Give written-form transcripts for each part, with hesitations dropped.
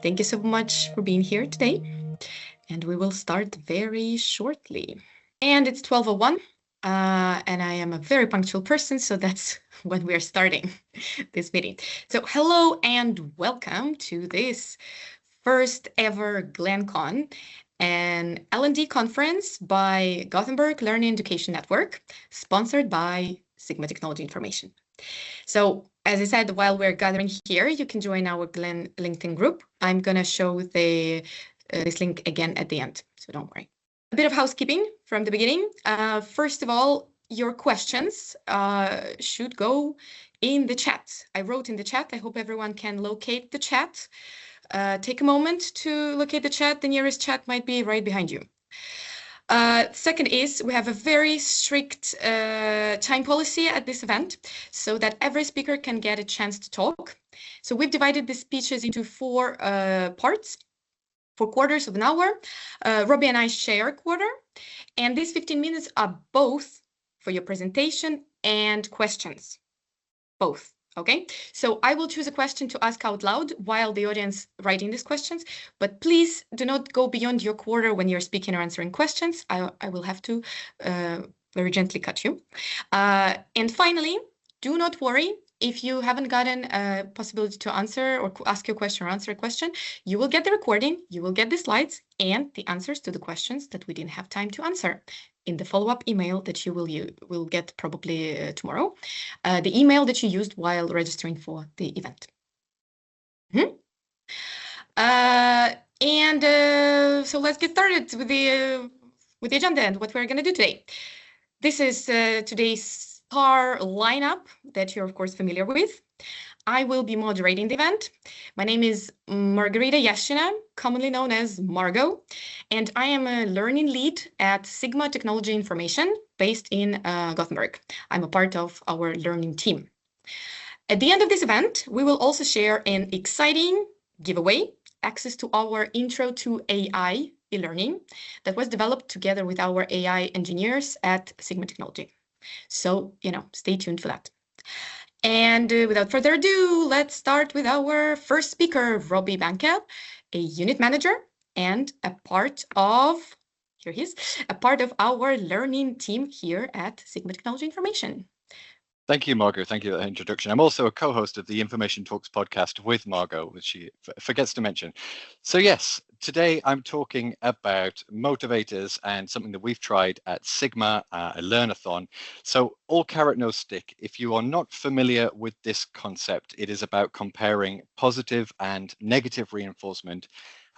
Thank you so much for being here today, and we will start very shortly. And it's 12:01, and I am a very punctual person, so that's when we are starting this meeting. So hello and welcome to this first ever GlenCon, an L&D conference by Gothenburg Learning Education Network, sponsored by Sigma Technology Information. So as I said, while we're gathering here, you can join our GLEN LinkedIn group. I'm going to show this link again at the end, so don't worry. A bit of housekeeping from the beginning. First of all, your questions should go in the chat. I wrote in the chat. I hope everyone can locate the chat. Take a moment to locate the chat. The nearest chat might be right behind you. Second is we have a very strict time policy at this event so that every speaker can get a chance to talk. So we've divided the speeches into four parts, 4 quarters of an hour. Robbie and I share a quarter, and these 15 minutes are both for your presentation and questions, both. Okay, so I will choose a question to ask out loud while the audience writing these questions, but please do not go beyond your quarter when you're speaking or answering questions. I will have to very gently cut you. And finally, do not worry if you haven't gotten a possibility to answer or ask your question or answer a question. You will get the recording, you will get the slides and the answers to the questions that we didn't have time to answer in the follow-up email that you will get probably tomorrow, the email that you used while registering for the event. So let's get started with the agenda and what we're going to do today. This is today's star lineup that you're of course familiar with. I will be moderating the event. My name is Margarita Iashchina, commonly known as Margot, and I am a learning lead at Sigma Technology Information based in Gothenburg. I'm a part of our learning team. At the end of this event, we will also share an exciting giveaway, access to our Intro to AI e-learning that was developed together with our AI engineers at Sigma Technology. So, stay tuned for that. And without further ado, let's start with our first speaker, Robbie Bankel, a unit manager and a part of our learning team here at Sigma Technology Information. Thank you, Margot. Thank you for that introduction. I'm also a co-host of the Information Talks podcast with Margot, which she forgets to mention. So yes, today I'm talking about motivators and something that we've tried at Sigma, a Learnathon. So all carrot, no stick. If you are not familiar with this concept, it is about comparing positive and negative reinforcement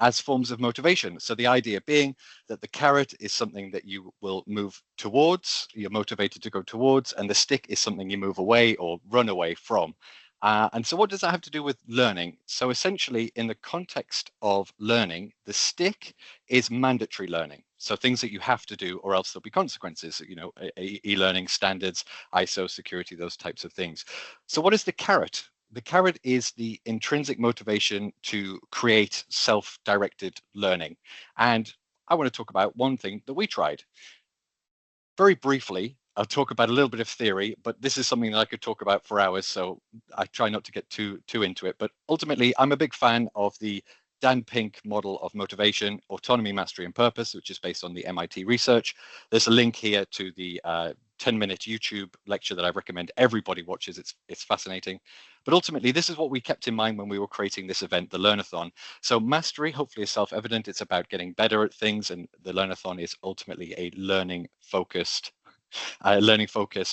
as forms of motivation. So the idea being that the carrot is something that you will move towards, you're motivated to go towards, and the stick is something you move away or run away from. And so what does that have to do with learning? So essentially, in the context of learning, the stick is mandatory learning. So things that you have to do or else there'll be consequences, e-learning standards, ISO security, those types of things. So what is the carrot? The carrot is the intrinsic motivation to create self-directed learning. And I want to talk about one thing that we tried. Very briefly, I'll talk about a little bit of theory, but this is something that I could talk about for hours, so I try not to get too into it. But ultimately, I'm a big fan of the Dan Pink model of motivation, autonomy, mastery, and purpose, which is based on the MIT research. There's a link here to the 10-minute YouTube lecture that I recommend everybody watches. It's fascinating. But ultimately, this is what we kept in mind when we were creating this event, the Learnathon. So mastery, hopefully, is self-evident. It's about getting better at things, and the Learnathon is ultimately a learning-focused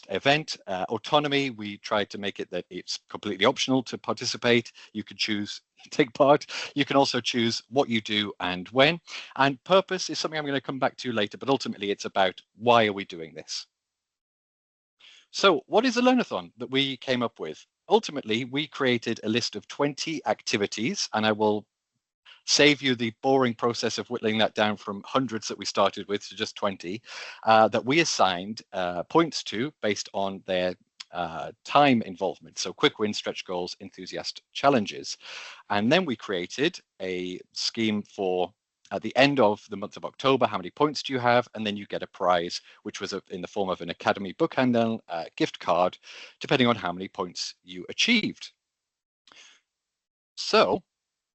event. Autonomy, we tried to make it that it's completely optional to participate. You could choose take part. You can also choose what you do and when. And purpose is something I'm going to come back to later, but ultimately it's about why are we doing this? So what is a Learnathon that we came up with? Ultimately, we created a list of 20 activities, and I will save you the boring process of whittling that down from hundreds that we started with to just 20, that we assigned points to based on their time involvement. So quick wins, stretch goals, enthusiast challenges. And then we created a scheme for at the end of the month of October, how many points do you have? And then you get a prize, which was in the form of an Academy book handle, gift card, depending on how many points you achieved. So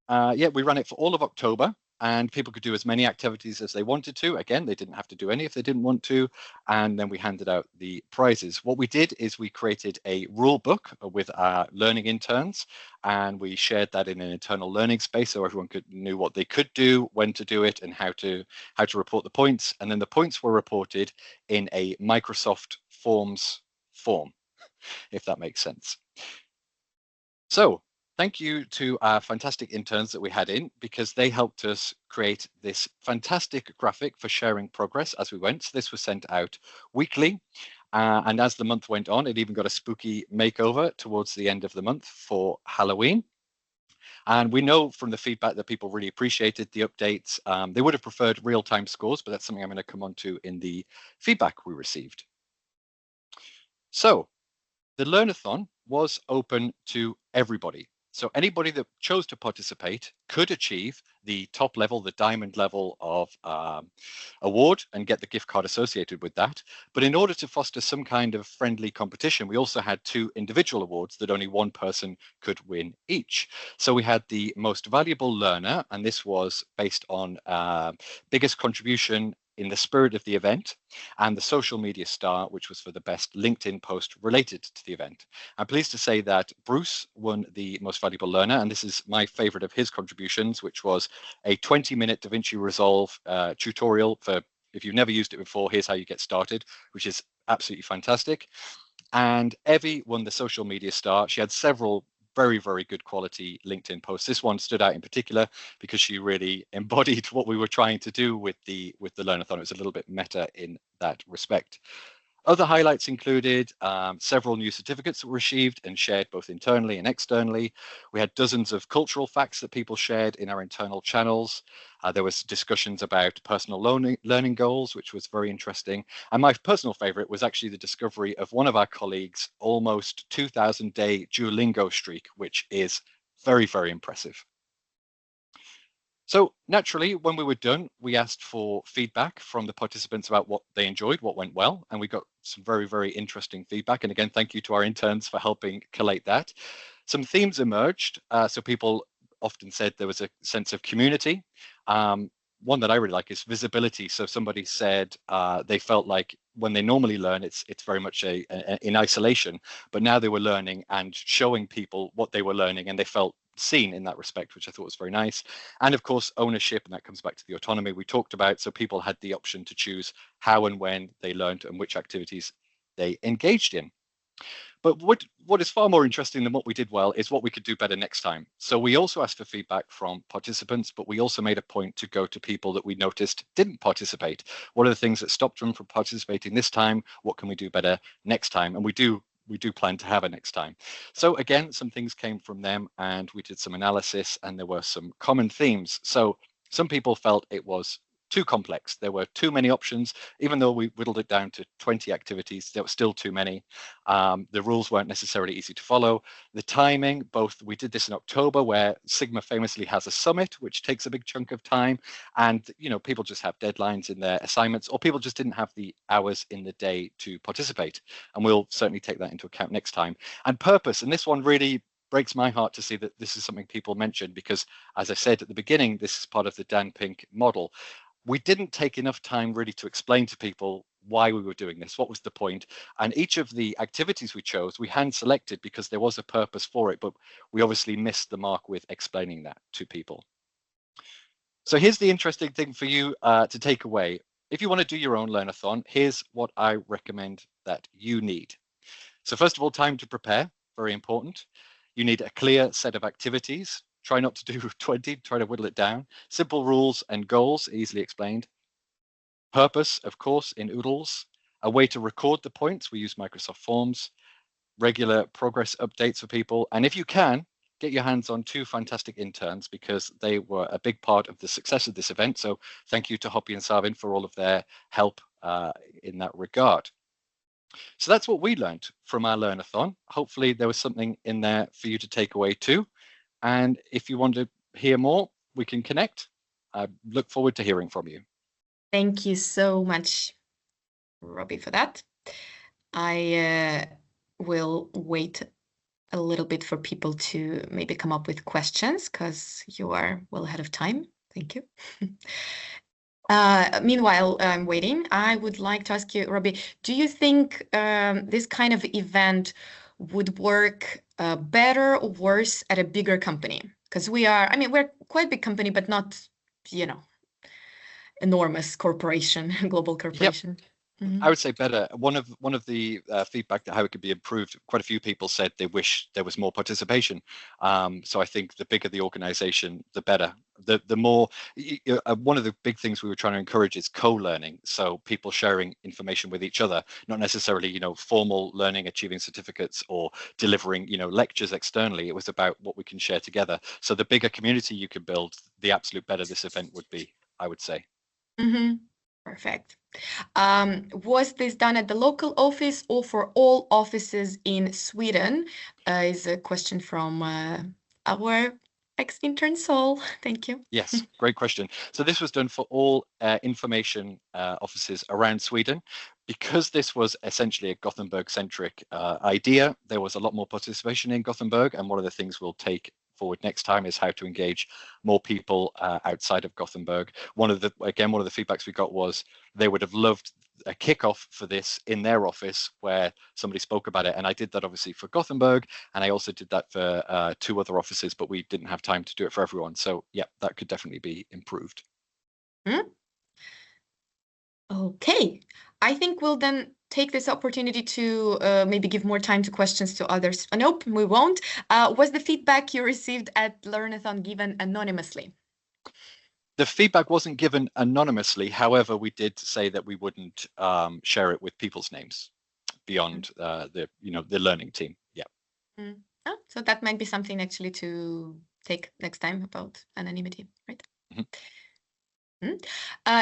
Yeah, we ran it for all of October, and people could do as many activities as they wanted to. Again, they didn't have to do any if they didn't want to. And then we handed out the prizes. What we did is we created a rule book with our learning interns, and we shared that in an internal learning space so everyone knew what they could do, when to do it, and how to report the points. And then the points were reported in a Microsoft Forms form, if that makes sense. So thank you to our fantastic interns that we had in, because they helped us create this fantastic graphic for sharing progress as we went. So this was sent out weekly. And as the month went on, it even got a spooky makeover towards the end of the month for Halloween. And we know from the feedback that people really appreciated the updates. They would have preferred real-time scores, but that's something I'm going to come on to in the feedback we received. So the Learnathon was open to everybody. So anybody that chose to participate could achieve the top level, the diamond level of award and get the gift card associated with that. But in order to foster some kind of friendly competition, we also had 2 individual awards that only one person could win each. So we had the most valuable learner, and this was based on biggest contribution in the spirit of the event, and the social media star, which was for the best LinkedIn post related to the event. I'm pleased to say that Bruce won the most valuable learner, and this is my favorite of his contributions, which was a 20-minute DaVinci Resolve tutorial for, if you've never used it before, here's how you get started, which is absolutely fantastic. And Evie won the social media star. She had several very, very good quality LinkedIn posts. This one stood out in particular because she really embodied what we were trying to do with the Learnathon. It was a little bit meta in that respect. Other highlights included several new certificates that were received and shared both internally and externally. We had dozens of cultural facts that people shared in our internal channels. There was discussions about personal learning goals, which was very interesting. And my personal favorite was actually the discovery of one of our colleagues' almost 2,000-day Duolingo streak, which is very, very impressive. So naturally, when we were done, we asked for feedback from the participants about what they enjoyed, what went well, and we got some very, very interesting feedback. And again, thank you to our interns for helping collate that. Some themes emerged. So people often said there was a sense of community. One that I really like is visibility. So somebody said they felt like when they normally learn, it's very much in isolation, but now they were learning and showing people what they were learning, and they felt seen in that respect, which I thought was very nice. And of course, ownership, and that comes back to the autonomy we talked about. So people had the option to choose how and when they learned and which activities they engaged in. But what is far more interesting than what we did well is what we could do better next time. So we also asked for feedback from participants, but we also made a point to go to people that we noticed didn't participate. What are the things that stopped them from participating this time? What can we do better next time? And we do plan to have a next time. So again, some things came from them, and we did some analysis, and there were some common themes. So some people felt it was too complex. There were too many options. Even though we whittled it down to 20 activities, there were still too many. The rules weren't necessarily easy to follow. The timing, we did this in October, where Sigma famously has a summit, which takes a big chunk of time. And, people just have deadlines in their assignments, or people just didn't have the hours in the day to participate. And we'll certainly take that into account next time. And purpose, and this one really breaks my heart to see that this is something people mentioned, because as I said at the beginning, this is part of the Dan Pink model. We didn't take enough time really to explain to people why we were doing this, what was the point. And each of the activities we chose, we hand selected because there was a purpose for it, but we obviously missed the mark with explaining that to people. So here's the interesting thing for you to take away. If you want to do your own Learnathon, here's what I recommend that you need. So first of all, time to prepare, very important. You need a clear set of activities. Try not to do 20, try to whittle it down. Simple rules and goals, easily explained. Purpose, of course, in Oodles. A way to record the points, we use Microsoft Forms. Regular progress updates for people. And if you can, get your hands on 2 fantastic interns, because they were a big part of the success of this event. So thank you to Hoppy and Savin for all of their help in that regard. So that's what we learned from our Learnathon. Hopefully there was something in there for you to take away too. And if you want to hear more, we can connect. I look forward to hearing from you. Thank you so much, Robbie, for that. I will wait a little bit for people to maybe come up with questions, because you are well ahead of time. Thank you. Meanwhile, I'm waiting. I would like to ask you, Robbie, do you think this kind of event would work better or worse at a bigger company? Because we're quite a big company, but not, enormous corporation, global Yep. corporation. I would say better. One of the feedback that how it could be improved, quite a few people said they wish there was more participation. So I think the bigger the organization, the better. The more one of the big things we were trying to encourage is co-learning. So people sharing information with each other, not necessarily formal learning, achieving certificates or delivering lectures externally. It was about what we can share together. So the bigger community you can build, the absolute better this event would be, I would say. Perfect. Was this done at the local office or for all offices in Sweden? Is a question from our ex-intern Sol. Thank you. Yes, great question. So this was done for all information offices around Sweden. Because this was essentially a Gothenburg-centric idea, there was a lot more participation in Gothenburg, and one of the things we'll take forward next time is how to engage more people outside of Gothenburg. One of the feedbacks we got was they would have loved a kickoff for this in their office where somebody spoke about it, and I did that obviously for Gothenburg, and I also did that for 2 other offices, but we didn't have time to do it for everyone. So yeah, that could definitely be improved. Okay, I think we'll then take this opportunity to maybe give more time to questions to others. Nope, we won't. Was the feedback you received at Learnathon given anonymously? The feedback wasn't given anonymously. However, we did say that we wouldn't share it with people's names beyond the learning team. Yeah. Oh, so that might be something actually to take next time about anonymity, right?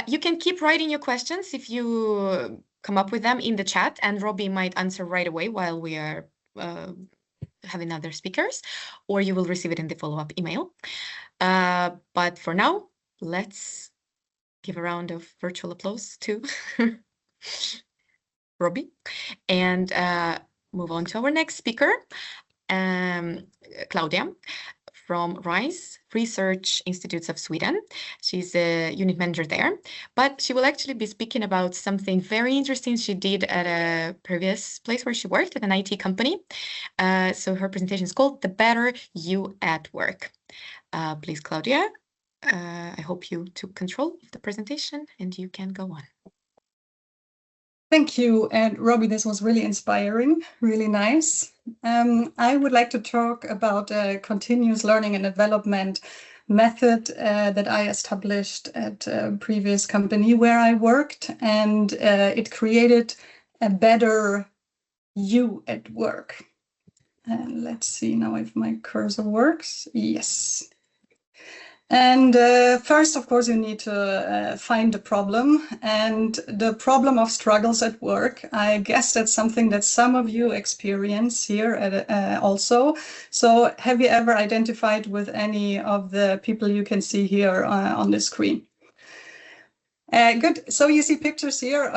You can keep writing your questions if you come up with them in the chat, and Robbie might answer right away while we are having other speakers, or you will receive it in the follow-up email. But for now, let's give a round of virtual applause to Robbie and move on to our next speaker, Claudia from RISE, Research Institutes of Sweden. She's a unit manager there, but she will actually be speaking about something very interesting she did at a previous place where she worked at an IT company. So her presentation is called The Better You at Work. Please, Claudia, I hope you took control of the presentation and you can go on. Thank you. And Robbie, this was really inspiring, really nice. I would like to talk about a continuous learning and development method that I established at a previous company where I worked, and it created a better you at work. And let's see now if my cursor works. Yes. And first, of course, you need to find the problem, and the problem of struggles at work. I guess that's something that some of you experience here at, also. So have you ever identified with any of the people you can see here on the screen? Good. So you see pictures here,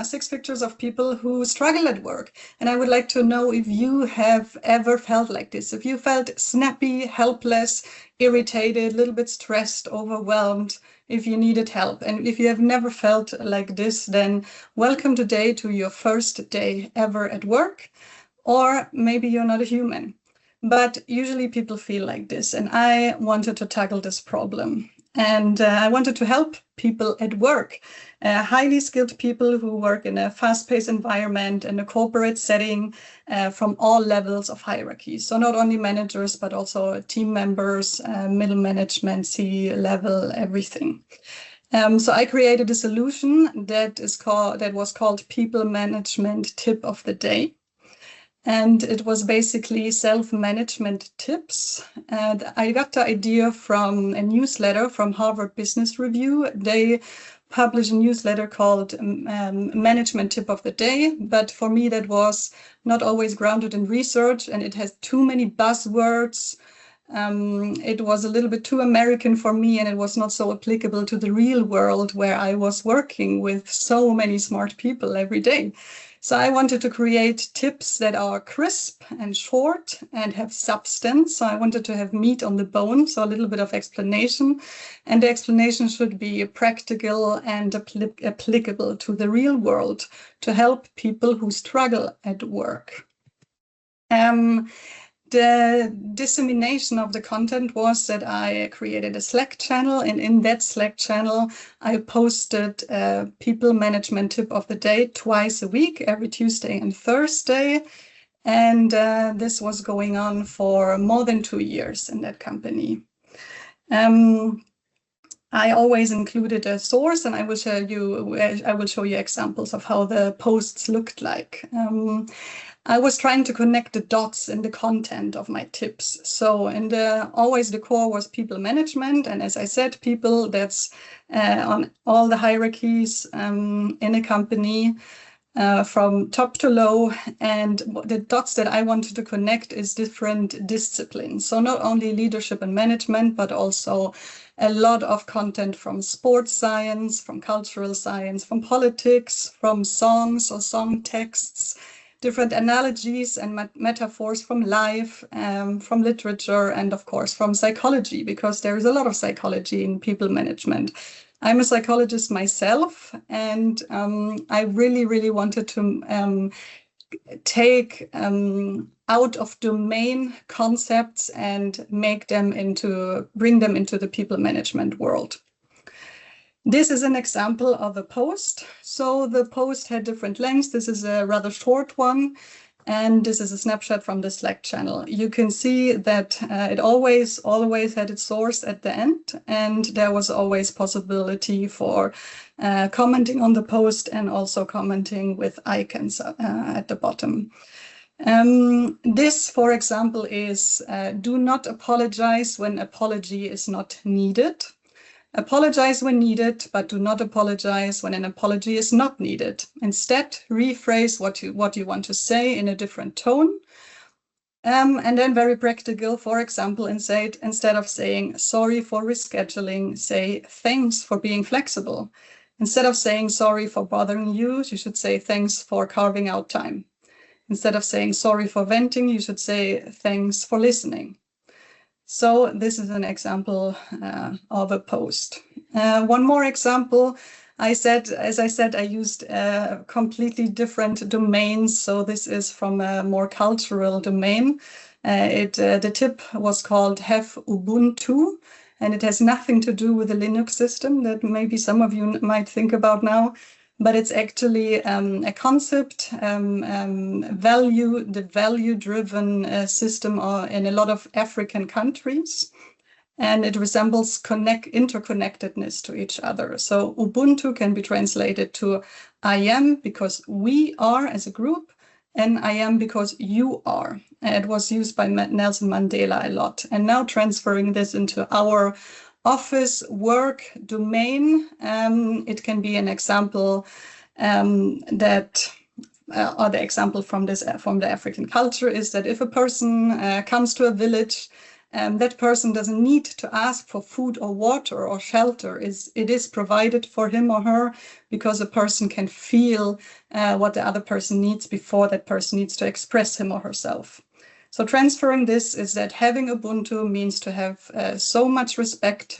6 pictures of people who struggle at work. And I would like to know if you have ever felt like this, if you felt snappy, helpless, irritated, a little bit stressed, overwhelmed, if you needed help. And if you have never felt like this, then welcome today to your first day ever at work. Or maybe you're not a human. But usually people feel like this. And I wanted to tackle this problem. And I wanted to help people at work, highly skilled people who work in a fast-paced environment and a corporate setting from all levels of hierarchy. So not only managers, but also team members, middle management, C-level, everything. So I created a solution that was called People Management Tip of the Day. And it was basically self-management tips. And I got the idea from a newsletter from Harvard Business Review. They published a newsletter called Management Tip of the Day. But for me, that was not always grounded in research, and it has too many buzzwords. It was a little bit too American for me, and it was not so applicable to the real world where I was working with so many smart people every day. So I wanted to create tips that are crisp and short and have substance. So I wanted to have meat on the bone, so a little bit of explanation. And the explanation should be practical and applicable to the real world to help people who struggle at work. The dissemination of the content was that I created a Slack channel, and in that Slack channel, I posted a people management tip of the day twice a week, every Tuesday and Thursday. And this was going on for more than 2 years in that company. I always included a source, and I will show you examples of how the posts looked like. I was trying to connect the dots in the content of my tips. So always the core was people management. And as I said, people, that's on all the hierarchies in a company, from top to low. And the dots that I wanted to connect is different disciplines. So not only leadership and management, but also a lot of content from sports science, from cultural science, from politics, from songs or song texts, different analogies and metaphors from life, from literature, and of course from psychology, because there is a lot of psychology in people management. I'm a psychologist myself, and I really, really wanted to take out of domain concepts and bring them into the people management world. This is an example of a post. So the post had different lengths. This is a rather short one, and this is a snapshot from the Slack channel. You can see that it always had its source at the end, and there was always possibility for commenting on the post and also commenting with icons at the bottom. This, for example, is do not apologize when apology is not needed. Apologize when needed, but do not apologize when an apology is not needed. Instead, rephrase what you want to say in a different tone. And then very practical, for example, instead of saying sorry for rescheduling, say thanks for being flexible. Instead of saying sorry for bothering you, you should say thanks for carving out time. Instead of saying sorry for venting, you should say thanks for listening. So this is an example of a post. One more example, as I said, I used completely different domains. So this is from a more cultural domain. The tip was called Have Ubuntu, and it has nothing to do with the Linux system that maybe some of you might think about now. But it's actually a concept, the value-driven system in a lot of African countries, and it resembles interconnectedness to each other. So Ubuntu can be translated to I am because we are as a group, and I am because you are. It was used by Nelson Mandela a lot. And now transferring this into our office work domain, it can be an example or the example from the African culture is that if a person comes to a village, that person doesn't need to ask for food or water or shelter. It is provided for him or her because a person can feel what the other person needs before that person needs to express him or herself. So transferring this is that having Ubuntu means to have so much respect,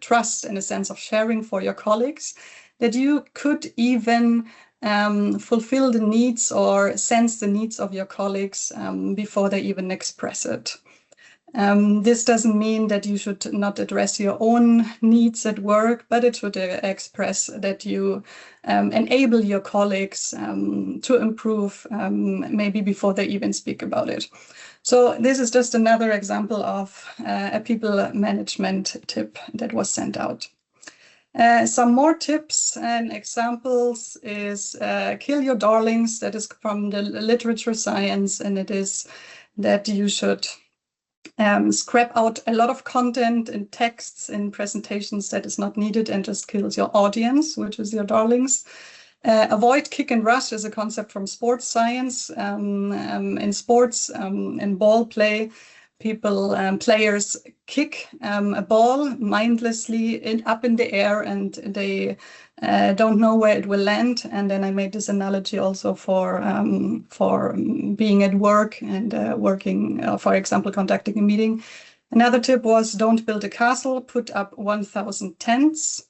trust, and a sense of sharing for your colleagues that you could even fulfill the needs or sense the needs of your colleagues before they even express it. This doesn't mean that you should not address your own needs at work, but it should express that you enable your colleagues to improve maybe before they even speak about it. So this is just another example of a people management tip that was sent out. Some more tips and examples is kill your darlings. That is from the literature science, and it is that you should scrap out a lot of content and texts in presentations that is not needed and just kills your audience, which is your darlings. Avoid kick and rush is a concept from sports science. In sports, in ball play, players kick a ball mindlessly up in the air, and they don't know where it will land. And then I made this analogy also for being at work and working, for example, conducting a meeting. Another tip was don't build a castle, put up 1,000 tents.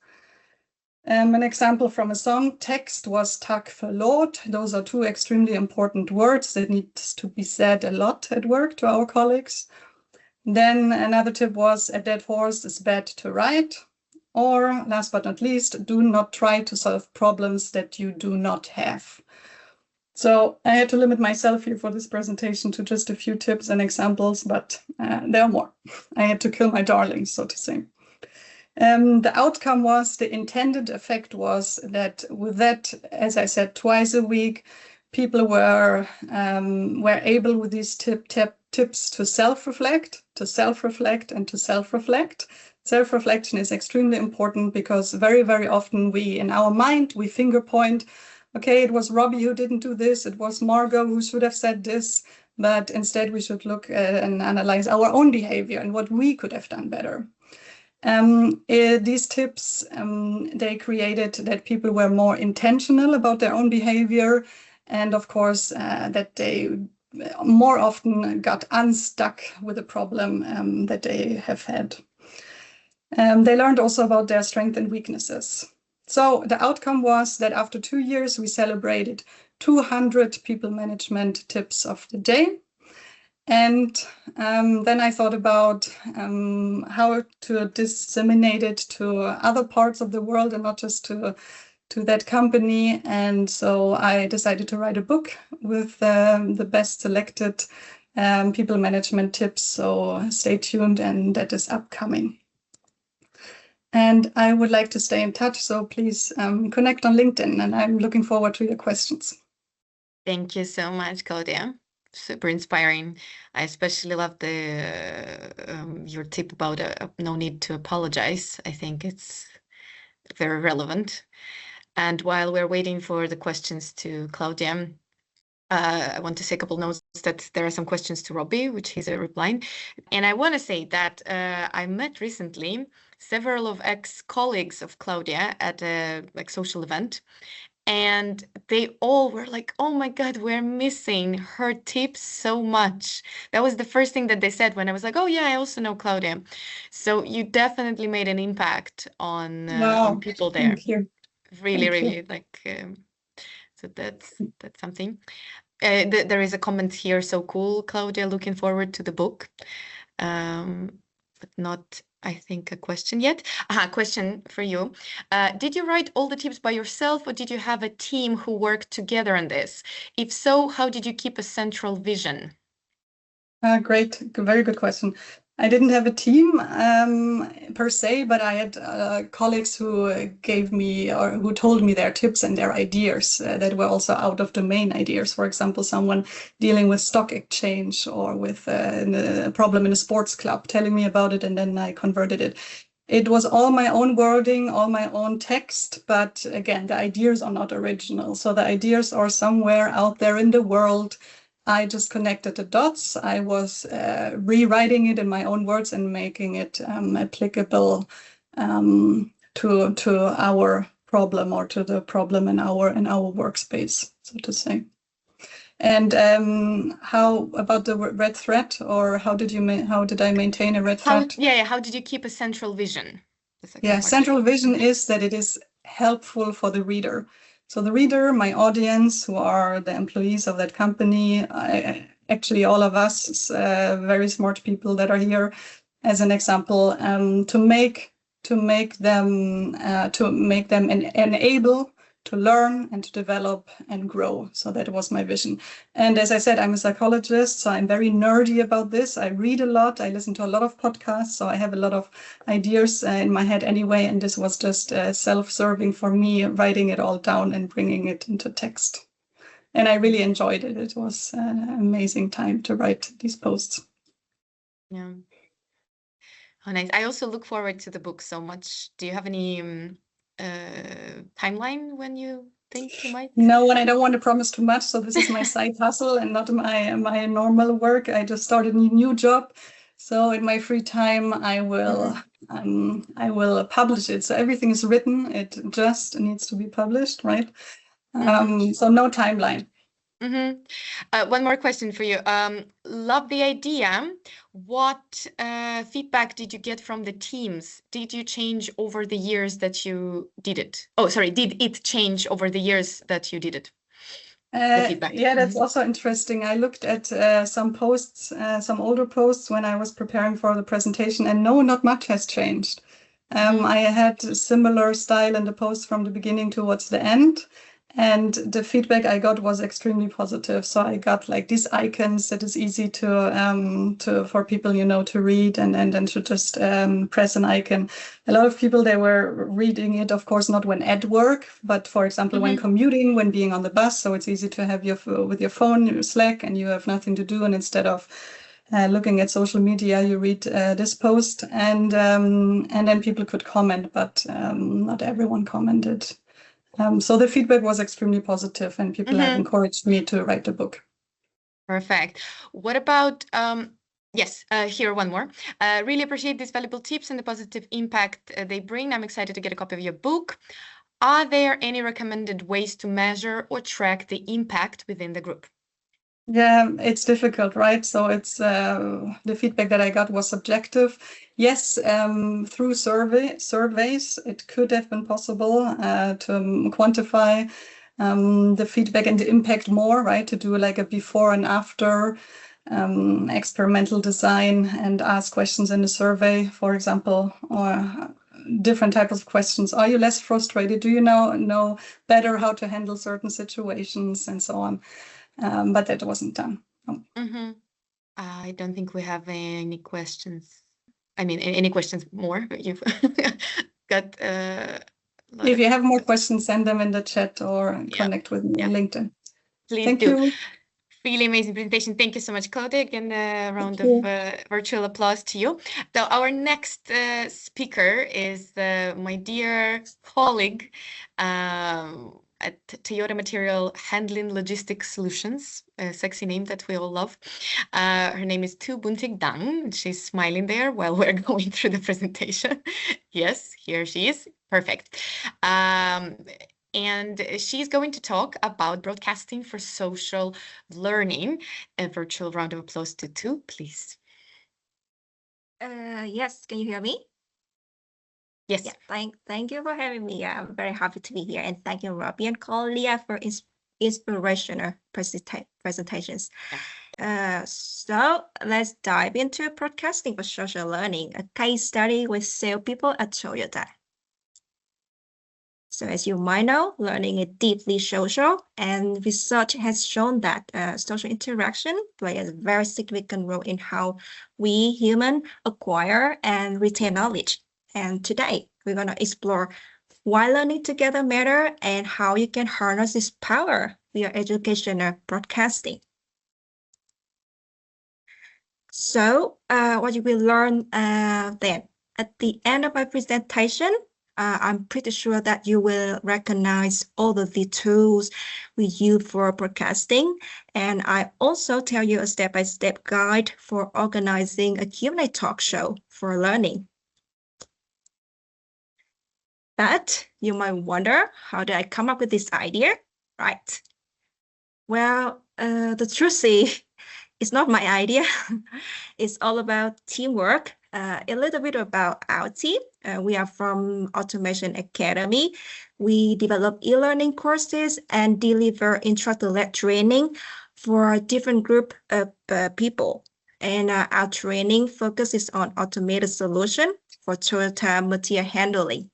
An example from a song text was "Tack för låt." Those are two extremely important words that need to be said a lot at work to our colleagues. Then another tip was a dead horse is bad to ride. Or last but not least, do not try to solve problems that you do not have. So I had to limit myself here for this presentation to just a few tips and examples, but there are more. I had to kill my darlings, so to say. The outcome was, the intended effect was that with that, as I said, twice a week, people were able with these tips to self-reflect, and to self-reflect. Self-reflection is extremely important because very, very often we, in our mind, we finger point, okay, it was Robbie who didn't do this, it was Margot who should have said this, but instead we should look at and analyze our own behavior and what we could have done better. These tips, they created that people were more intentional about their own behavior, and of course that they more often got unstuck with a problem that they have had. They learned also about their strengths and weaknesses. So the outcome was that after 2 years, we celebrated 200 people management tips of the day. And then I thought about how to disseminate it to other parts of the world and not just to that company. And so I decided to write a book with the best selected people management tips. So stay tuned, and that is upcoming. And I would like to stay in touch, so please connect on LinkedIn, and I'm looking forward to your questions. Thank you so much, Claudia. Super inspiring. I especially love your tip about no need to apologize. I think it's very relevant. And while we're waiting for the questions to Claudia, I want to say a couple notes that there are some questions to Robbie, which he's replying. And I want to say that I met recently several of ex-colleagues of Claudia at a social event. And they all were like, oh my God, we're missing her tips so much. That was the first thing that they said when I was like, oh yeah, I also know Claudia. So you definitely made an impact on people there. Thank you. Really, Thank really you. So that's something. There is a comment here. So cool, Claudia, looking forward to the book. But not, I think, a question yet. Question for you. Did you write all the tips by yourself, or did you have a team who worked together on this? If so, how did you keep a central vision? Great, very good question. I didn't have a team per se, but I had colleagues who gave me, or who told me their tips and their ideas that were also out of domain ideas. For example, someone dealing with stock exchange or with a problem in a sports club telling me about it, and then I converted it. It was all my own wording, all my own text, but again, the ideas are not original. So the ideas are somewhere out there in the world. I just connected the dots. I was rewriting it in my own words and making it applicable to our problem, or to the problem in our workspace, so to say. And how about the red thread, or how did I maintain a red thread? How did you keep a central vision? Central vision is that it is helpful for the reader. So the reader, my audience, who are the employees of that company, actually all of us, very smart people that are here, as an example, to make them enable to learn and to develop and grow. So that was my vision. And as I said, I'm a psychologist, so I'm very nerdy about this. I read a lot, I listen to a lot of podcasts, so I have a lot of ideas in my head anyway, and this was just self-serving for me, writing it all down and bringing it into text. And I really enjoyed it. It was an amazing time to write these posts. Yeah. Oh, nice. I also look forward to the book so much. Do you have any timeline when you think you might? No, and I don't want to promise too much. So this is my side hustle and not my normal work. I just started a new job. So in my free time, I will publish it. So everything is written. It just needs to be published, right? So no timeline. One more question for you. Love the idea. What feedback did you get from the teams? Did you change over the years that you did it? Oh, sorry. Did it change over the years that you did it? The feedback. Yeah, that's also interesting. I looked at some posts, some older posts when I was preparing for the presentation, and no, not much has changed. I had a similar style in the post from the beginning towards the end. And the feedback I got was extremely positive. So I got like these icons that is easy to for people, you know, to read and then to just press an icon. A lot of people, they were reading it, of course, not when at work, but for example, when commuting, when being on the bus. So it's easy to have with your phone, your Slack, and you have nothing to do. And instead of looking at social media, you read this post, and then people could comment, but not everyone commented. So the feedback was extremely positive, and people have encouraged me to write the book. Perfect. What about, yes, here one more. Really appreciate these valuable tips and the positive impact they bring. I'm excited to get a copy of your book. Are there any recommended ways to measure or track the impact within the group? Yeah, it's difficult, right? So it's the feedback that I got was subjective. Yes, through surveys, it could have been possible to quantify the feedback and the impact more, right? To do like a before and after experimental design and ask questions in the survey, for example, or different types of questions. Are you less frustrated? Do you know better how to handle certain situations and so on? But that wasn't done. I don't think we have any questions. I mean, any questions more? You've got. If you have more questions, send them in the chat or connect with me on LinkedIn. Please Thank do. you. Really amazing presentation. Thank you so much, Claudia. Again, a round of virtual applause to you. So our next speaker is my dear colleague at Toyota Material Handling Logistics Solutions, a sexy name that we all love. Her name is Thu Buntic Dang. She's smiling there while we're going through the presentation. Yes, here she is. Perfect. And she's going to talk about broadcasting for social learning. A virtual round of applause to Thu, please. Yes, can you hear me? Yes. Yeah, thank you for having me. I'm very happy to be here, and thank you, Robbie and Claudia, for inspirational presentations. So let's dive into broadcasting for social learning, a case study with salespeople at Toyota. So as you might know, learning is deeply social, and research has shown that social interaction plays a very significant role in how we humans acquire and retain knowledge. And today, we're going to explore why learning together matters and how you can harness this power via educational broadcasting. So what you will learn then, at the end of my presentation, I'm pretty sure that you will recognize all of the tools we use for broadcasting. And I also tell you a step-by-step guide for organizing a Q&A talk show for learning. But you might wonder, how did I come up with this idea? Right. Well, the truth is, it's not my idea. It's all about teamwork. A little bit about our team. We are from Automation Academy. We develop e-learning courses and deliver instructor-led training for a different group of people. And our training focuses on automated solution for Toyota material handling.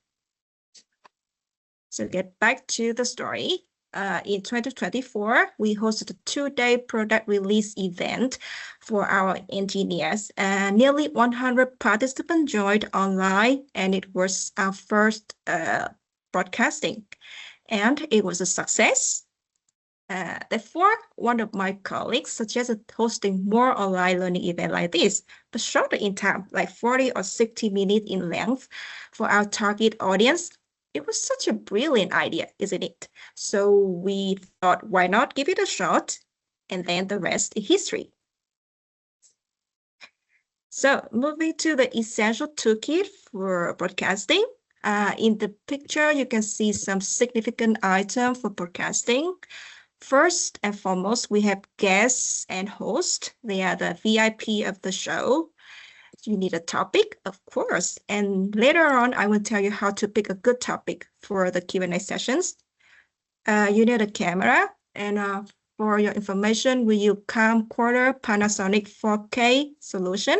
So get back to the story. In 2024, we hosted a 2-day product release event for our engineers. Nearly 100 participants joined online, and it was our first broadcasting, and it was a success. Therefore, one of my colleagues suggested hosting more online learning events like this, but shorter in time, like 40 or 60 minutes in length for our target audience. It was such a brilliant idea, isn't it? So we thought, why not give it a shot? And then the rest is history. So moving to the essential toolkit for broadcasting. In the picture, you can see some significant items for broadcasting. First and foremost, we have guests and host. They are the VIP of the show. You need a topic, of course. And later on, I will tell you how to pick a good topic for the Q&A sessions. You need a camera. And for your information, we use camcorder Panasonic 4K solution.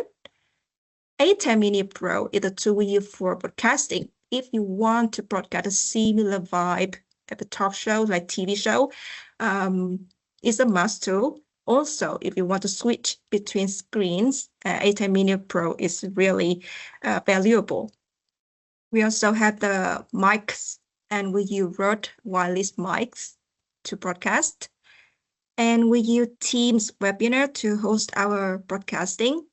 A10 Mini Pro is the tool we use for broadcasting. If you want to broadcast a similar vibe at the talk show, like TV show, it's a must tool. Also, if you want to switch between screens, A10 Mini Pro is really valuable. We also have the mics, and we use Rode wireless mics to broadcast. And we use Teams webinar to host our broadcasting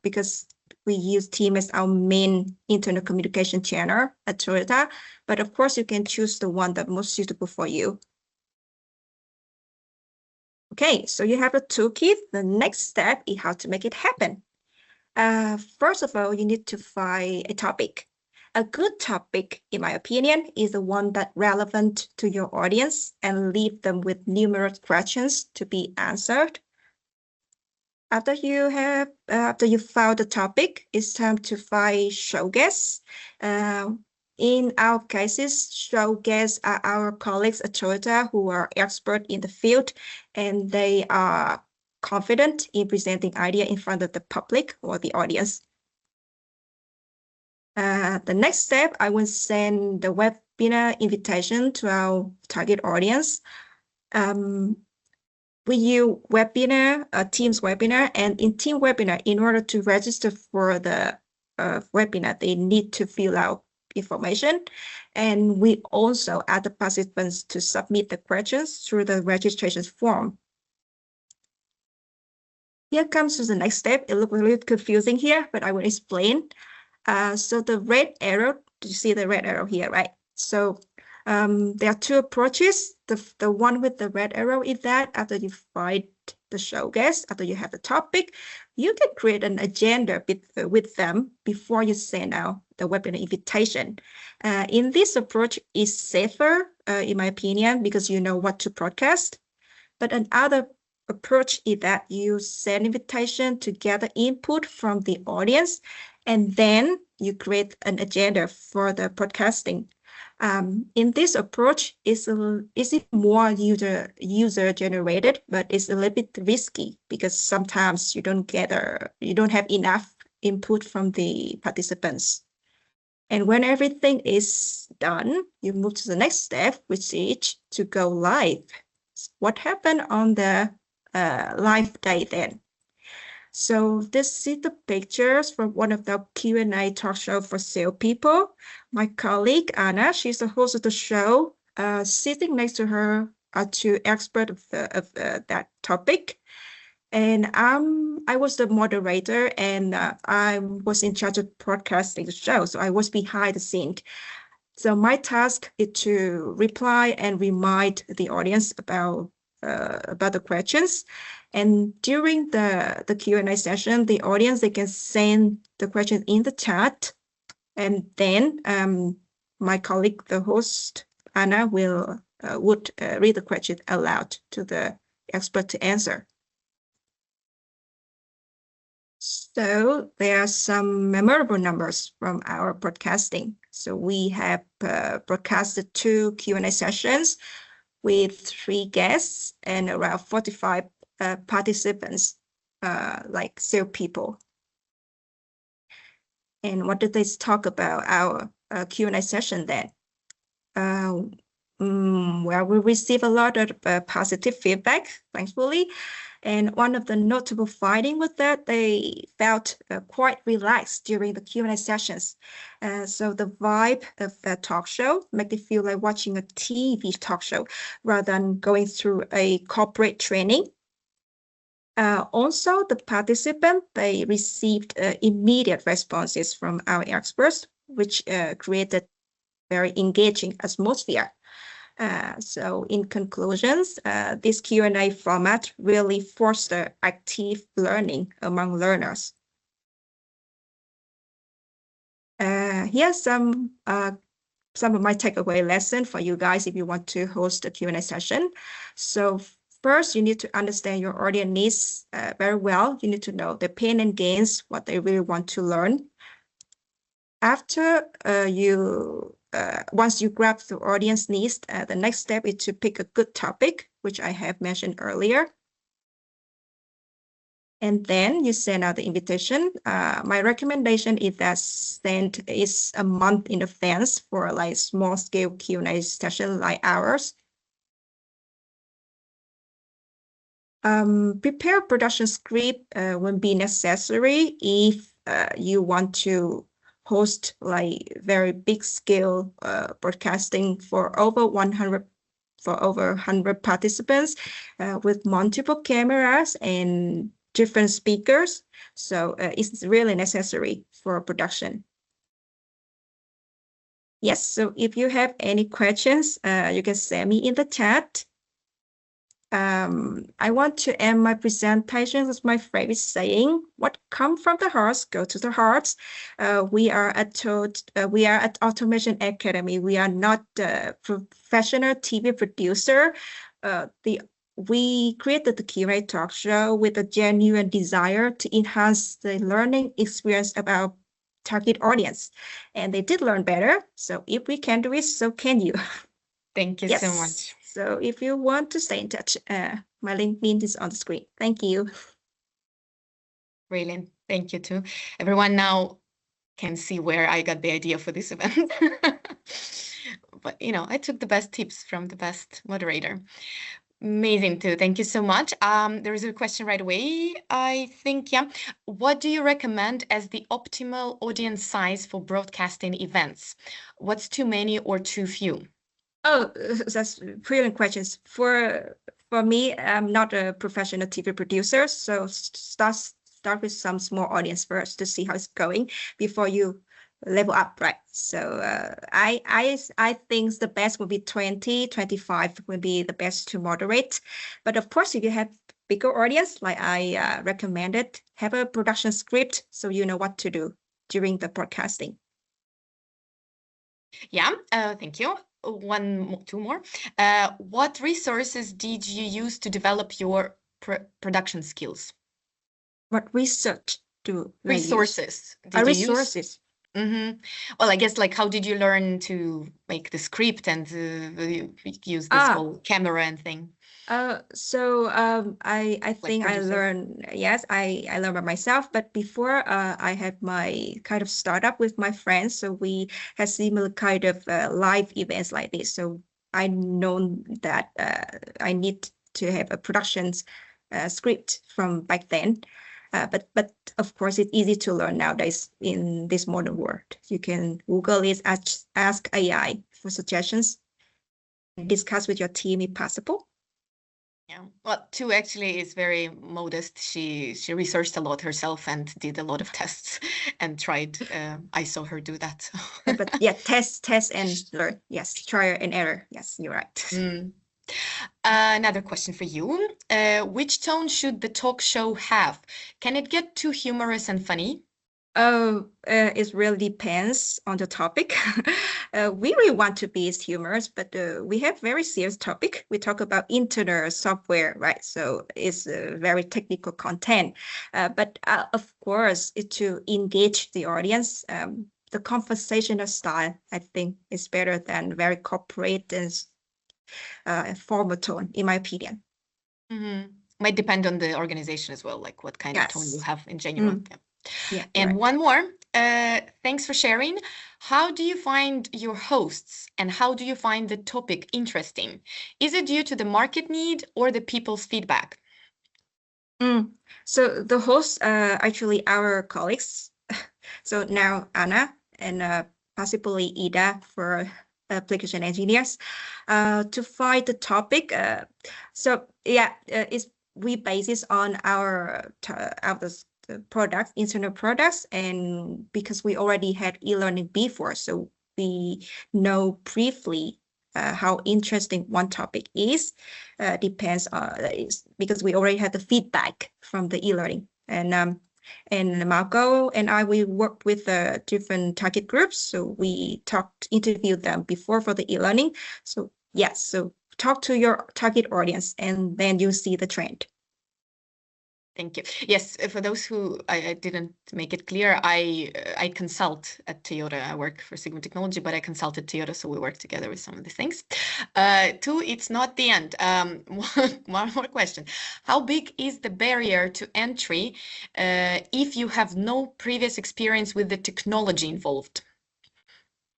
because we use Teams as our main internal communication channel at Toyota. But of course, you can choose the one that's most suitable for you. Okay, so you have a toolkit. The next step is how to make it happen. First of all, you need to find a topic. A good topic, in my opinion, is the one that's relevant to your audience and leave them with numerous questions to be answered. After you found the topic, it's time to find show guests. In our cases, show guests are our colleagues at Toyota who are expert in the field, and they are confident in presenting idea in front of the public or the audience. The next step, I will send the webinar invitation to our target audience. We use webinar, Teams webinar, and in Team webinar, in order to register for the webinar, they need to fill out information. And we also ask the participants to submit the questions through the registration form. Here comes to the next step. It looks a little confusing here, but I will explain. So the red arrow, do you see the red arrow here, right? So there are two approaches. The one with the red arrow is that after you find the show guest, after you have the topic, you can create an agenda with them before you send out the webinar invitation. In this approach is safer, in my opinion, because you know what to broadcast. But another approach is that you send invitation to gather input from the audience, and then you create an agenda for the broadcasting. In this approach, it's more user generated, but it's a little bit risky because sometimes you don't have enough input from the participants. And when everything is done, you move to the next step, which is to go live. What happened on the live day then? So this is the pictures from one of the Q&A talk show for salespeople. My colleague, Anna, she's the host of the show. Sitting next to her are two experts of that topic. And I was the moderator, and I was in charge of broadcasting the show. So I was behind the scene. So my task is to reply and remind the audience about the questions. And during the Q&A session, the audience, they can send the questions in the chat. And then my colleague, the host, Anna, would read the question aloud to the expert to answer. So there are some memorable numbers from our broadcasting. So we have broadcasted 2 Q&A sessions with 3 guests and around 45 participants, like salespeople. And what did they talk about our Q&A session then? Well, we received a lot of positive feedback, thankfully. And one of the notable findings was that they felt quite relaxed during the Q&A sessions. So the vibe of the talk show made it feel like watching a TV talk show rather than going through a corporate training. Also, the participants, they received immediate responses from our experts, which created very engaging atmosphere. So in conclusions, this Q&A format really fostered active learning among learners. Here's some of my takeaway lesson for you guys if you want to host a Q&A session. So first, you need to understand your audience needs very well. You need to know the pain and gains, what they really want to learn. After once you grab the audience needs, the next step is to pick a good topic, which I have mentioned earlier. And then you send out the invitation. My recommendation is that send is a month in advance for like small scale Q&A session like ours. Prepare production script when be necessary if you want to host like very big scale broadcasting for over 100 participants with multiple cameras and different speakers. So it's really necessary for production. Yes, so if you have any questions, you can send me in the chat. I want to end my presentation with my favorite saying, what comes from the heart, go to the heart. We are at Automation Academy. We are not a professional TV producer. We created the Q&A talk show with a genuine desire to enhance the learning experience of our target audience. And they did learn better. So if we can do it, so can you. Thank you so much. So if you want to stay in touch, my LinkedIn is on the screen. Thank you. Brilliant. Thank you too. Everyone now can see where I got the idea for this event. But, I took the best tips from the best moderator. Amazing too. Thank you so much. There is a question right away, I think. Yeah. What do you recommend as the optimal audience size for broadcasting events? What's too many or too few? Oh, that's brilliant questions. For me, I'm not a professional TV producer, so start with some small audience first to see how it's going before you level up, right? So I think the best would be 20, 25 would be the best to moderate. But of course, if you have bigger audience, like I recommended, have a production script so you know what to do during the broadcasting. Yeah, thank you. Two more. What resources did you use to develop your production skills? What research do resources did you use? Resources. Well, I guess how did you learn to make the script and use this whole camera and thing? I think I learned, yes, I learned by myself, but before I had my kind of startup with my friends, so we had similar kind of live events like this. So I know that I need to have a production script from back then. But of course, it's easy to learn nowadays in this modern world. You can Google it, ask AI for suggestions, discuss with your team if possible. Yeah, well, Thu actually is very modest. She researched a lot herself and did a lot of tests and tried. I saw her do that. But yeah, test and learn. Yes, trial and error. Yes, you're right. Another question for you. Which tone should the talk show have? Can it get too humorous and funny? It really depends on the topic. We really want to be humorous, but we have very serious topic. We talk about internet software, right? So it's very technical content. But of course, to engage the audience, the conversational style, I think, is better than very corporate and formal tone, in my opinion. Might depend on the organization as well, like what kind of tone you have in general. Yeah, and right. One more. Thanks for sharing. How do you find your hosts and how do you find the topic interesting? Is it due to the market need or the people's feedback? So the hosts are actually our colleagues. So now Anna and possibly Ida for application engineers to find the topic. So yeah, we base it on our products, internal products, and because we already had e-learning before, so we know briefly how interesting one topic is. Depends on because we already had the feedback from the e-learning, and And Marco and I, we worked with different target groups. So we interviewed them before for the e-learning. So yes, so talk to your target audience and then you see the trend. Thank you. Yes, for those who I didn't make it clear, I consult at Toyota. I work for Sigma Technology, but I consult at Toyota, so we work together with some of the things. Two, it's not the end. One more question. How big is the barrier to entry if you have no previous experience with the technology involved?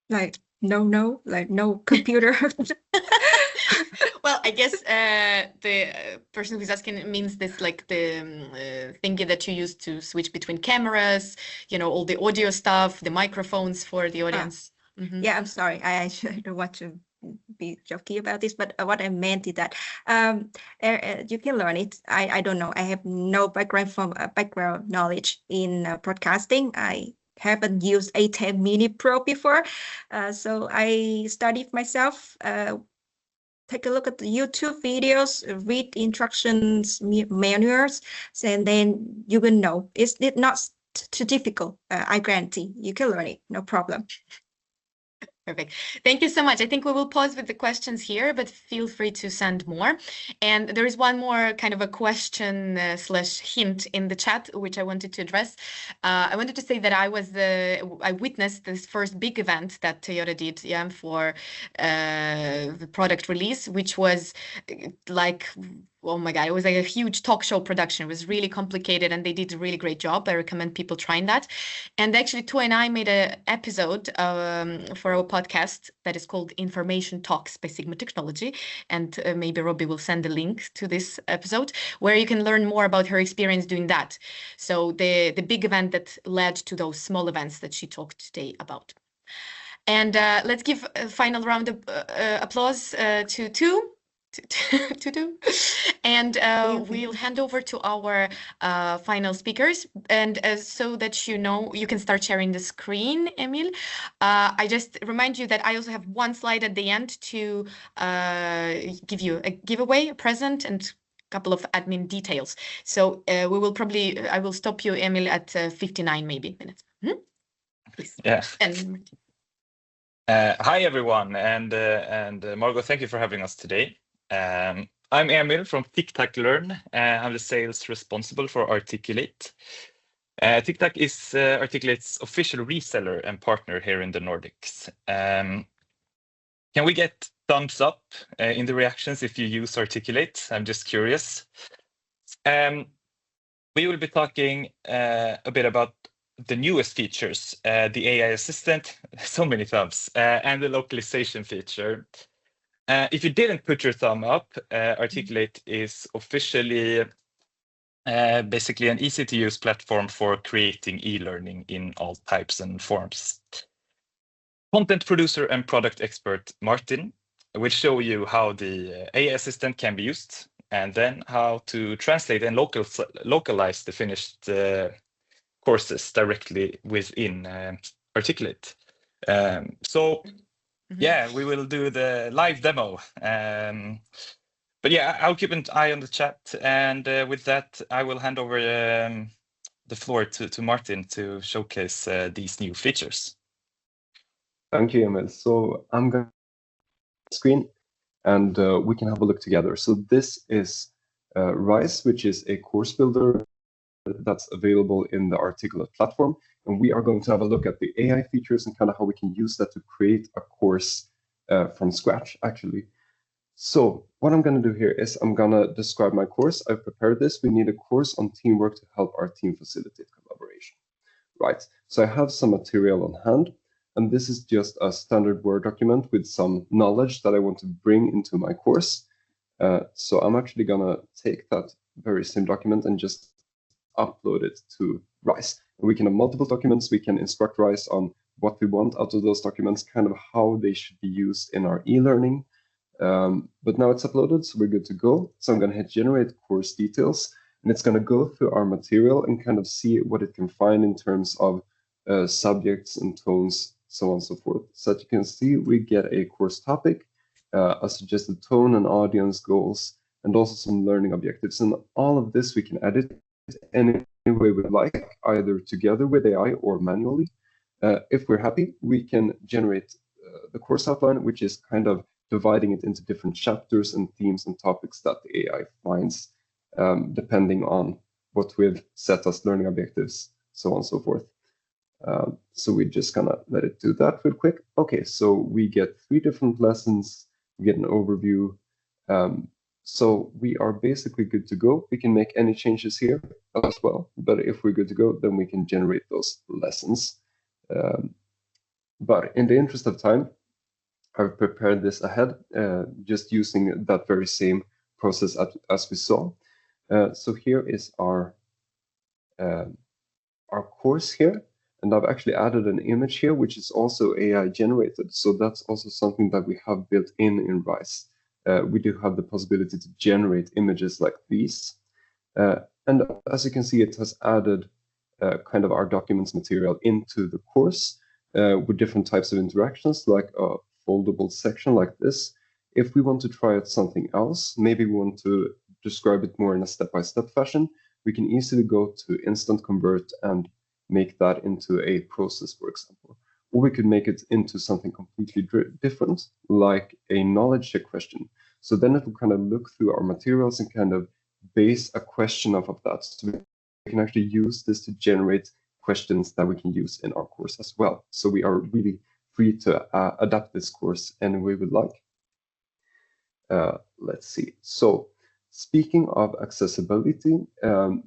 Like no computer. Well, I guess the person who's asking means this like the thingy that you use to switch between cameras, you know, all the audio stuff, the microphones for the audience. Yeah, I'm sorry. I don't want to be jokey about this, but what I meant is that you can learn it. I don't know. I have no background knowledge in broadcasting. I haven't used A10 Mini Pro before, so I studied myself. Take a look at the YouTube videos, read instructions manuals, and then you will know. It's not too difficult. I guarantee you can learn it, no problem. Perfect. Thank you so much. I think we will pause with the questions here, but feel free to send more. And there is one more kind of a question slash hint in the chat, which I wanted to address. I wanted to say that I witnessed this first big event that Toyota did for the product release, which was like, oh my God, it was like a huge talk show production. It was really complicated and they did a really great job. I recommend people trying that. And actually, Thu and I made an episode for our podcast that is called Information Talks by Sigma Technology. And maybe Robbie will send a link to this episode where you can learn more about her experience doing that. So the big event that led to those small events that she talked today about. And let's give a final round of applause to Thu. To do, and we'll hand over to our final speakers. And so that you know, you can start sharing the screen, Emil. I just remind you that I also have one slide at the end to give you a giveaway, a present, and a couple of admin details. So I will stop you, Emil, at 59 maybe minutes. Please. Yeah. And hi everyone, and Margot, thank you for having us today. I'm Emil from TicTac Learn. I'm the sales responsible for Articulate. TicTac is Articulate's official reseller and partner here in the Nordics. Can we get thumbs up in the reactions if you use Articulate? I'm just curious. We will be talking a bit about the newest features, the AI assistant, so many thumbs, and the localization feature. If you didn't put your thumb up, Articulate is officially basically an easy-to-use platform for creating e-learning in all types and forms. Content producer and product expert Martin will show you how the AI assistant can be used, and then how to translate and localize the finished courses directly within Articulate. Yeah, we will do the live demo. But yeah, I'll keep an eye on the chat. And with that, I will hand over the floor to Martin to showcase these new features. Thank you, Emil. So I'm going to screen and we can have a look together. So this is RISE, which is a course builder that's available in the Articulate platform. And we are going to have a look at the AI features and kind of how we can use that to create a course from scratch, actually. So what I'm going to do here is I'm going to describe my course. I've prepared this. We need a course on teamwork to help our team facilitate collaboration. Right. So I have some material on hand, and this is just a standard Word document with some knowledge that I want to bring into my course. So I'm actually going to take that very same document and just upload it to RISE. We can have multiple documents. We can instruct RISE on what we want out of those documents, kind of how they should be used in our e-learning. But now it's uploaded, so we're good to go. So I'm going to hit generate course details, and it's going to go through our material and kind of see what it can find in terms of subjects and tones, so on and so forth. So that you can see, we get a course topic, a suggested tone and audience goals, and also some learning objectives. And all of this we can edit any any way we like, either together with AI or manually. If we're happy, we can generate the course outline, which is kind of dividing it into different chapters and themes and topics that the AI finds, depending on what we've set as learning objectives, so on and so forth. So we're just gonna let it do that real quick. Okay, so we get 3 different lessons, we get an overview. So we are basically good to go. We can make any changes here as well, but if we're good to go, then we can generate those lessons. But in the interest of time, I've prepared this ahead, just using that very same process as we saw. So here is our course here, and I've actually added an image here, which is also AI generated. So that's also something that we have built in RISE. We do have the possibility to generate images like these. And as you can see, it has added kind of our documents material into the course with different types of interactions, like a foldable section like this. If we want to try out something else, maybe we want to describe it more in a step-by-step fashion, we can easily go to instant convert and make that into a process, for example. Or we could make it into something completely different, like a knowledge check question. So then it will kind of look through our materials and kind of base a question off of that. So we can actually use this to generate questions that we can use in our course as well. So we are really free to adapt this course any way we like. Let's see. So speaking of accessibility,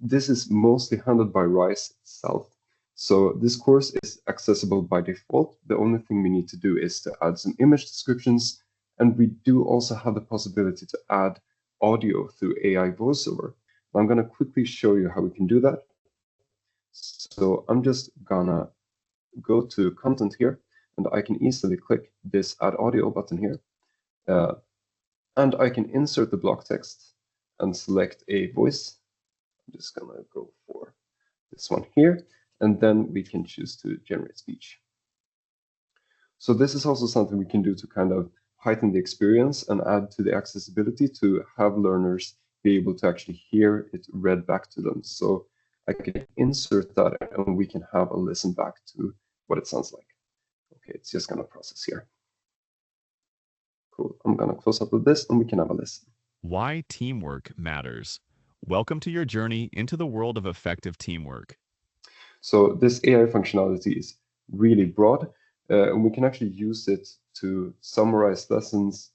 this is mostly handled by RISE itself. So this course is accessible by default. The only thing we need to do is to add some image descriptions, and we do also have the possibility to add audio through AI voiceover. I'm going to quickly show you how we can do that. So I'm just gonna go to content here, and I can easily click this add audio button here. And I can insert the block text and select a voice. I'm just gonna go for this one here, and then we can choose to generate speech. So this is also something we can do to kind of heighten the experience and add to the accessibility to have learners be able to actually hear it read back to them. So I can insert that and we can have a listen back to what it sounds like. Okay, it's just gonna process here. Cool, I'm gonna close up with this and we can have a listen. Why teamwork matters. Welcome to your journey into the world of effective teamwork. So this AI functionality is really broad, and we can actually use it to summarize lessons,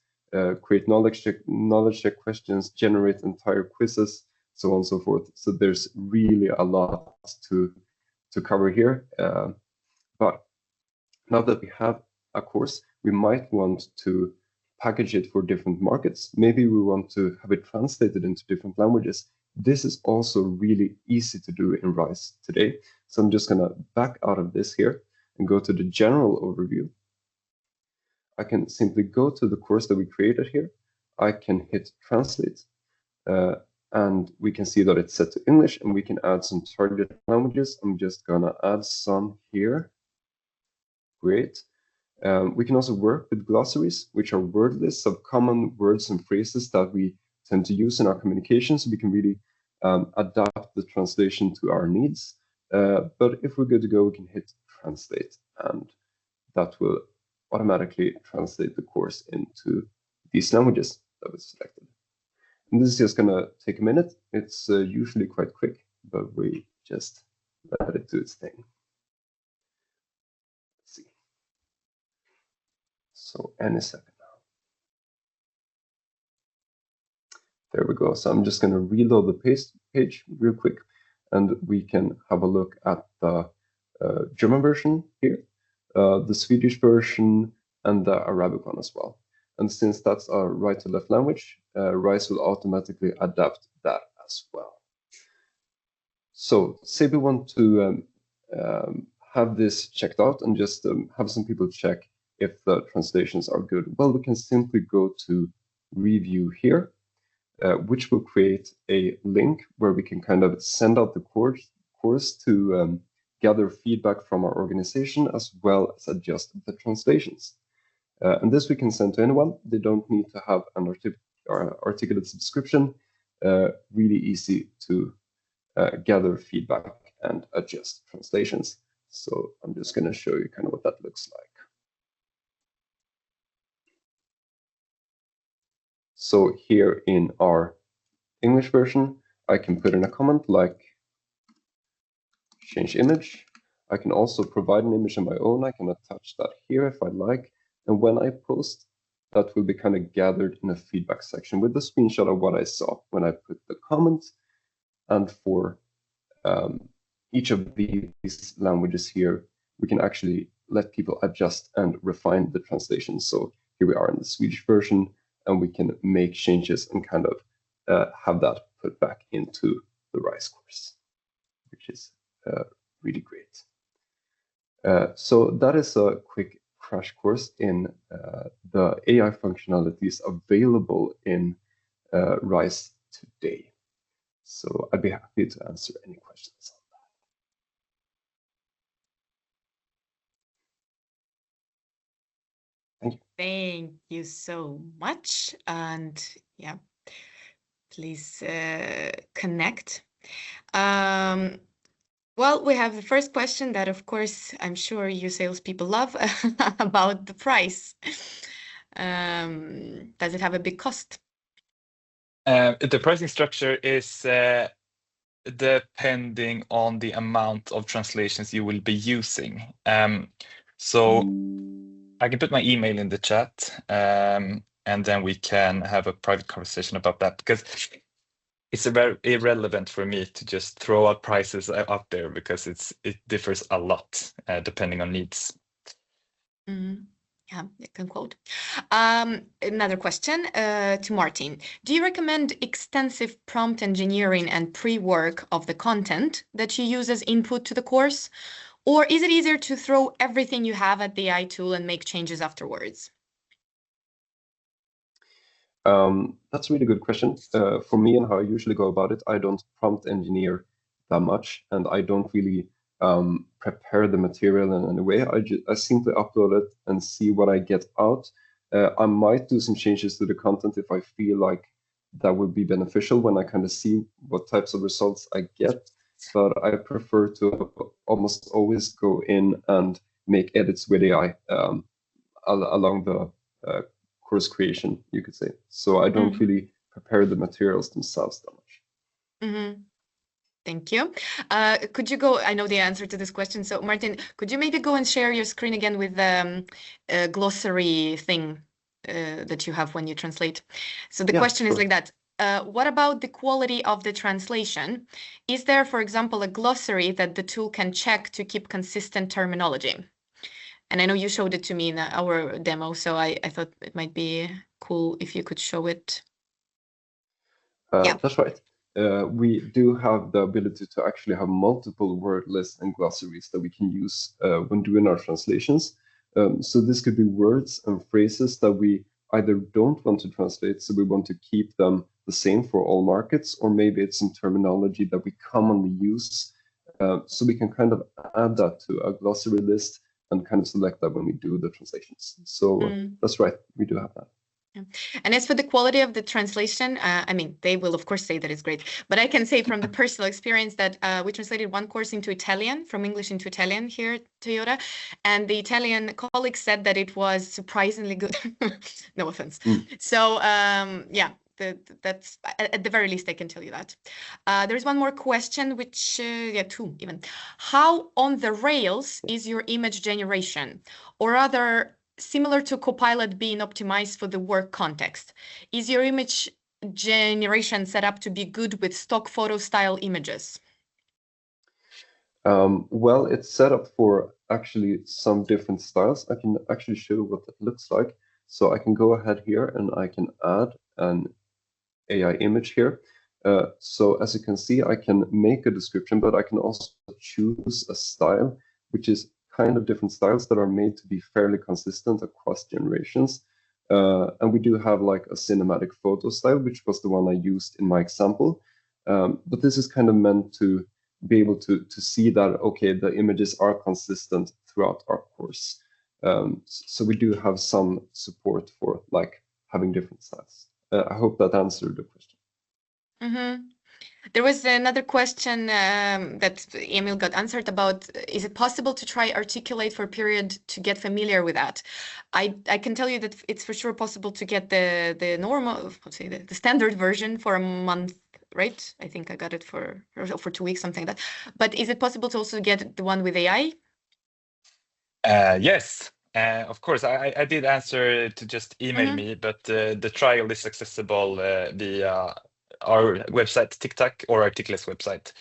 create knowledge check questions, generate entire quizzes, so on and so forth. So there's really a lot to cover here. But now that we have a course, we might want to package it for different markets. Maybe we want to have it translated into different languages. This is also really easy to do in RISE today. So I'm just going to back out of this here and go to the general overview. I can simply go to the course that we created here. I can hit translate, and we can see that it's set to English, and we can add some target languages. I'm just going to add some here. Great. We can also work with glossaries, which are word lists of common words and phrases that we tend to use in our communication, so we can really adapt the translation to our needs. But if we're good to go, we can hit translate, and that will automatically translate the course into these languages that we selected. And this is just going to take a minute. It's usually quite quick, but we just let it do its thing. Let's see. So any second now. There we go. So I'm just going to reload the page real quick, and we can have a look at the German version here, the Swedish version, and the Arabic one as well. And since that's a right to left language, RISE will automatically adapt that as well. So say we want to have this checked out and just have some people check if the translations are good. Well, we can simply go to review here, which will create a link where we can kind of send out the course to gather feedback from our organization, as well as adjust the translations. And this we can send to anyone. They don't need to have an articulated subscription. Really easy to gather feedback and adjust translations. So I'm just going to show you kind of what that looks like. So here in our English version, I can put in a comment like change image. I can also provide an image of my own. I can attach that here if I like. And when I post, that will be kind of gathered in a feedback section with a screenshot of what I saw when I put the comment. And for each of these languages here, we can actually let people adjust and refine the translation. So here we are in the Swedish version, and we can make changes and kind of have that put back into the RISE course, which is really great. So that is a quick crash course in the AI functionalities available in RISE today. So I'd be happy to answer any questions on that. Thank you. Thank you so much. And yeah, please connect. Well, we have the first question that, of course, I'm sure you salespeople love about the price. Does it have a big cost? The pricing structure is depending on the amount of translations you will be using. So I can put my email in the chat, and then we can have a private conversation about that, because it's very irrelevant for me to just throw out prices up there, because it differs a lot depending on needs. Mm-hmm. Yeah, I can quote. Another question to Martin. Do you recommend extensive prompt engineering and pre-work of the content that you use as input to the course? Or is it easier to throw everything you have at the AI tool and make changes afterwards? That's a really good question. For me and how I usually go about it, I don't prompt engineer that much, and I don't really prepare the material in any way. I simply upload it and see what I get out. I might do some changes to the content if I feel like that would be beneficial when I kind of see what types of results I get. But I prefer to almost always go in and make edits with AI along the course creation, you could say. So I don't really prepare the materials themselves that much. Mm-hmm. Thank you. Could you go, I know the answer to this question. So Martin, could you maybe go and share your screen again with the glossary thing that you have when you translate? So the question is like that. What about the quality of the translation? Is there, for example, a glossary that the tool can check to keep consistent terminology? And I know you showed it to me in our demo, so I thought it might be cool if you could show it. Yeah. That's right. We do have the ability to actually have multiple word lists and glossaries that we can use when doing our translations. So this could be words and phrases that we either don't want to translate, so we want to keep them the same for all markets, or maybe it's some terminology that we commonly use. So we can kind of add that to a glossary list and kind of select that when we do the translations. So that's right, we do have that. Yeah. And as for the quality of the translation, I mean, they will of course say that it's great, but I can say from the personal experience that we translated one course into Italian, from English into Italian here at Toyota, and the Italian colleague said that it was surprisingly good. No offense. So yeah, that's at the very least I can tell you that. There's one more question, which yeah, two even. How on the rails is your image generation, or rather similar to Copilot being optimized for the work context? Is your image generation set up to be good with stock photo style images? Well, it's set up for actually some different styles. I can actually show what that looks like. So I can go ahead here and I can add an AI image here. So as you can see, I can make a description, but I can also choose a style, which is kind of different styles that are made to be fairly consistent across generations. And we do have like a cinematic photo style, which was the one I used in my example. But this is kind of meant to be able to see that, okay, the images are consistent throughout our course. So we do have some support for like having different styles. I hope that answered the question. There was another question that Emil got answered about, is it possible to try Articulate for a period to get familiar with that? I can tell you that it's for sure possible to get the normal, let's say the standard version for a month, right? I think I got it for 2 weeks, something like that. But is it possible to also get the one with AI? Yes, of course. I did answer to just email me, but the trial is accessible via our website, TicTac, or Articulate's website.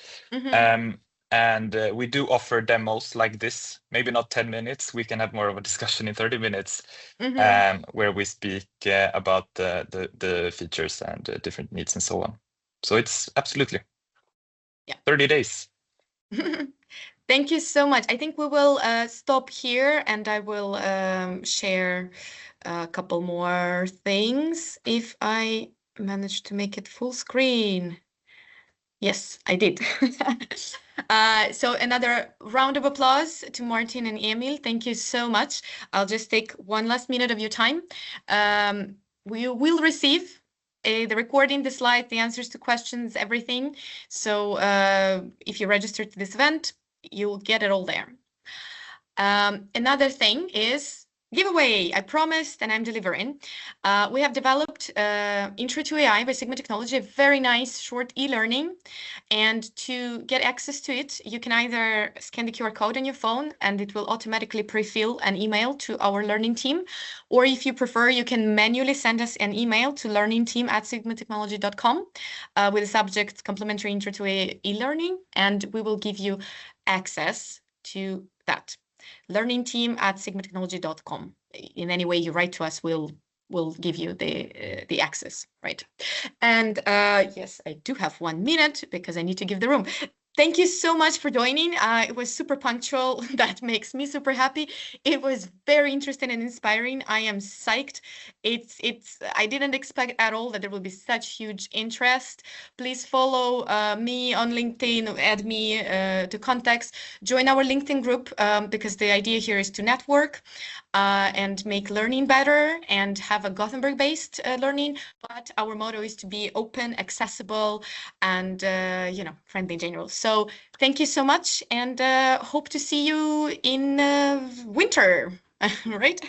And we do offer demos like this, maybe not 10 minutes. We can have more of a discussion in 30 minutes where we speak about the features and different needs and so on. So it's absolutely 30 days. Thank you so much. I think we will stop here, and I will share a couple more things if I manage to make it full screen. Yes, I did. So another round of applause to Martin and Emil. Thank you so much. I'll just take one last minute of your time. We will receive the recording, the slides, the answers to questions, everything. So if you register to this event, you'll get it all there. Another thing is giveaway. I promised and I'm delivering. We have developed Intro to AI by Sigma Technology, a very nice short e-learning. And to get access to it, you can either scan the QR code on your phone and it will automatically pre-fill an email to our learning team. Or if you prefer, you can manually send us an email to learningteam@sigmatechnology.com with the subject complimentary Intro to AI e-learning, and we will give you access to that. learningteam@sigmatechnology.com. In any way you write to us, we'll give you the access, right? And yes, I do have 1 minute because I need to give the room. Thank you so much for joining. It was super punctual. That makes me super happy. It was very interesting and inspiring. I am psyched. I didn't expect at all that there will be such huge interest. Please follow me on LinkedIn, add me to contacts, join our LinkedIn group because the idea here is to network and make learning better and have a Gothenburg-based learning. But our motto is to be open, accessible, and friendly in general. So thank you so much, and hope to see you in winter, right?